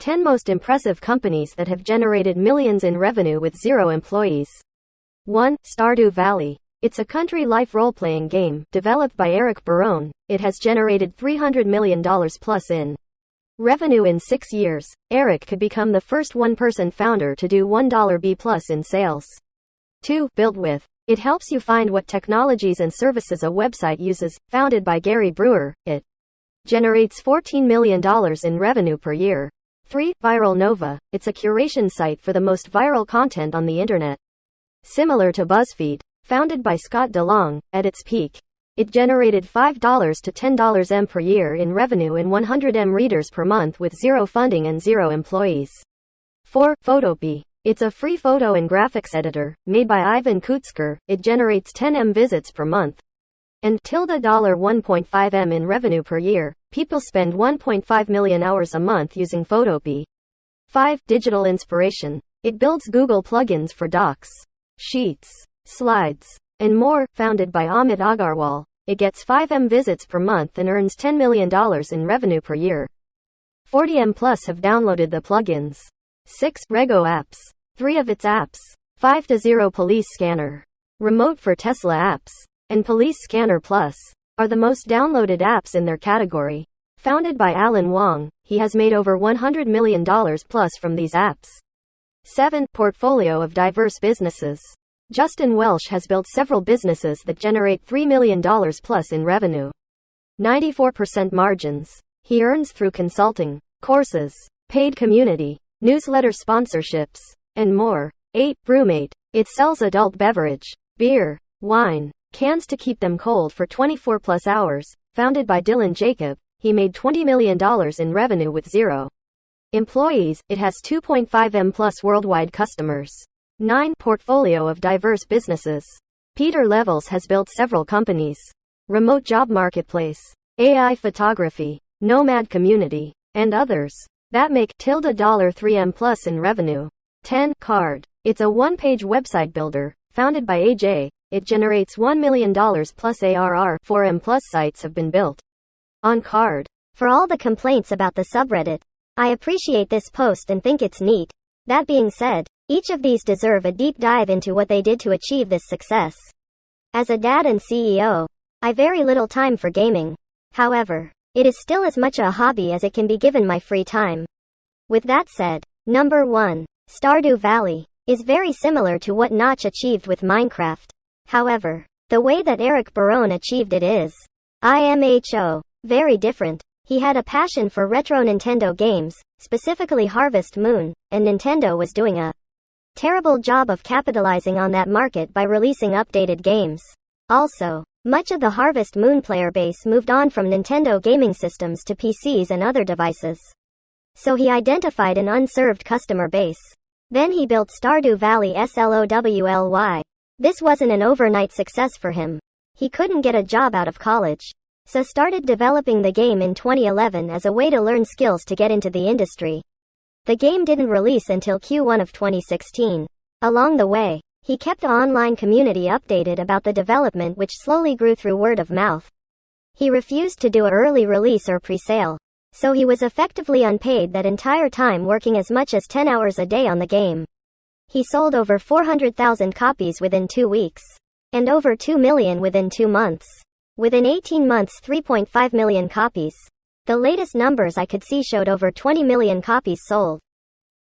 10 Most Impressive Companies That Have Generated Millions in Revenue with Zero Employees. 1. Stardew Valley. It's a country life role-playing game, developed by Eric Barone. It has generated $300 million plus in revenue in 6 years. Eric could become the first one-person founder to do $1 plus in sales. 2. Built With. It helps you find what technologies and services a website uses. Founded by Gary Brewer, it generates $14 million in revenue per year. 3. Viral Nova. It's a curation site for the most viral content on the internet. Similar to BuzzFeed. Founded by Scott DeLong, at its peak, it generated $5 to $10 per year in revenue and 100 readers per month with zero funding and zero employees. 4. Photopea. It's a free photo and graphics editor, made by Ivan Kutzker. It generates 10 visits per month and $1.5 in revenue per year. People spend 1.5 million hours a month using Photopea. 5. Digital Inspiration. It builds Google plugins for Docs, Sheets, Slides, and more. Founded by Amit Agarwal, it gets 5 visits per month and earns $10 million in revenue per year. 40 plus have downloaded the plugins. 6. Rego Apps. 3 of its apps, 5-0 Police Scanner, Remote for Tesla apps, and Police Scanner Plus, are the most downloaded apps in their category. Founded by Alan Wong, he has made over $100 million plus from these apps. 7. Portfolio of diverse businesses. Justin Welsh has built several businesses that generate $3 million plus in revenue. 94% margins. He earns through consulting, courses, paid community, newsletter sponsorships, and more. 8. Brewmate. It sells adult beverage, beer, wine, cans to keep them cold for 24 plus hours. Founded by Dylan Jacob, he made $20 million in revenue with zero employees. It has 2.5 plus worldwide customers. 9. Portfolio of diverse businesses. Peter Levels has built several companies: Remote Job Marketplace, AI Photography, Nomad Community, and others that make $3 plus in revenue. 10. Card. It's a one-page website builder. Founded by AJ, it generates $1 million plus ARR. 4 plus sites have been built on Card. For all the complaints about the subreddit, I appreciate this post and think it's neat. That being said, each of these deserve a deep dive into what they did to achieve this success. As a dad and CEO, I very little time for gaming. However, it is still as much a hobby as it can be given my free time. With that said, number 1, Stardew Valley, is very similar to what Notch achieved with Minecraft. However, the way that Eric Barone achieved it is IMHO, very different. He had a passion for retro Nintendo games, specifically Harvest Moon, and Nintendo was doing a terrible job of capitalizing on that market by releasing updated games. Also, much of the Harvest Moon player base moved on from Nintendo gaming systems to PCs and other devices. So he identified an unserved customer base. Then he built Stardew Valley SLOWLY. This wasn't an overnight success for him. He couldn't get a job out of college, so started developing the game in 2011 as a way to learn skills to get into the industry. The game didn't release until Q1 of 2016. Along the way, he kept the online community updated about the development, which slowly grew through word of mouth. He refused to do an early release or pre-sale, so he was effectively unpaid that entire time, working as much as 10 hours a day on the game. He sold over 400,000 copies within 2 weeks, and over 2 million within 2 months. Within 18 months, 3.5 million copies. The latest numbers I could see showed over 20 million copies sold.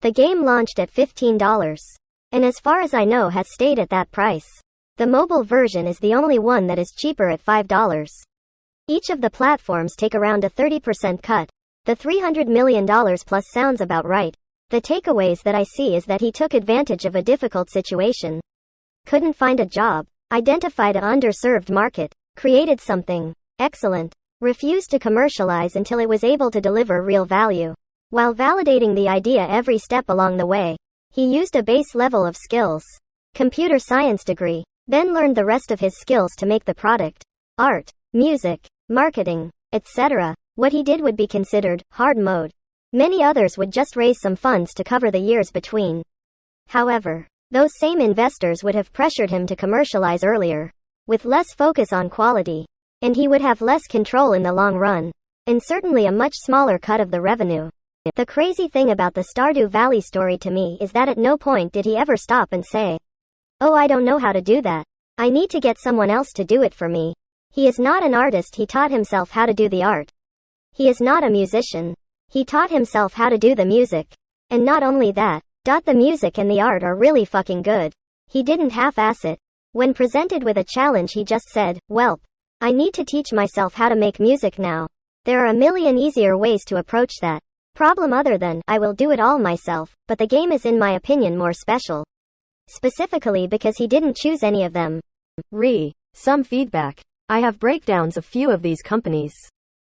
The game launched at $15, and as far as I know has stayed at that price. The mobile version is the only one that is cheaper at $5. Each of the platforms take around a 30% cut. The $300 million plus sounds about right. The takeaways that I see is that he took advantage of a difficult situation. Couldn't find a job, identified an underserved market, created something excellent, refused to commercialize until it was able to deliver real value. While validating the idea every step along the way, he used a base level of skills, computer science degree, then learned the rest of his skills to make the product. Art, music, marketing, etc. What he did would be considered hard mode. Many others would just raise some funds to cover the years between. However, those same investors would have pressured him to commercialize earlier, with less focus on quality, and he would have less control in the long run, and certainly a much smaller cut of the revenue. The crazy thing about the Stardew Valley story to me is that at no point did he ever stop and say, "Oh, I don't know how to do that. I need to get someone else to do it for me." He is not an artist, he taught himself how to do the art. He is not a musician. He taught himself how to do the music. And not only that, the music and the art are really fucking good. He didn't half-ass it. When presented with a challenge he just said, "Welp, I need to teach myself how to make music now. There are a million easier ways to approach that problem other than, I will do it all myself," but the game is in my opinion more special. Specifically because he didn't choose any of them. Some feedback. I have breakdowns of few of these companies.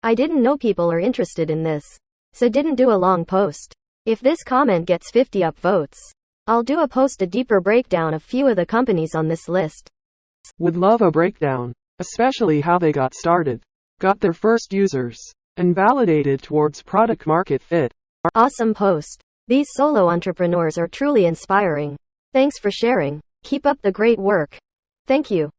I didn't know people are interested in this, so didn't do a long post. If this comment gets 50 upvotes, I'll do a deeper breakdown of few of the companies on this list. Would love a breakdown, especially how they got started, got their first users, and validated towards product market fit. Awesome post. These solo entrepreneurs are truly inspiring. Thanks for sharing. Keep up the great work. Thank you.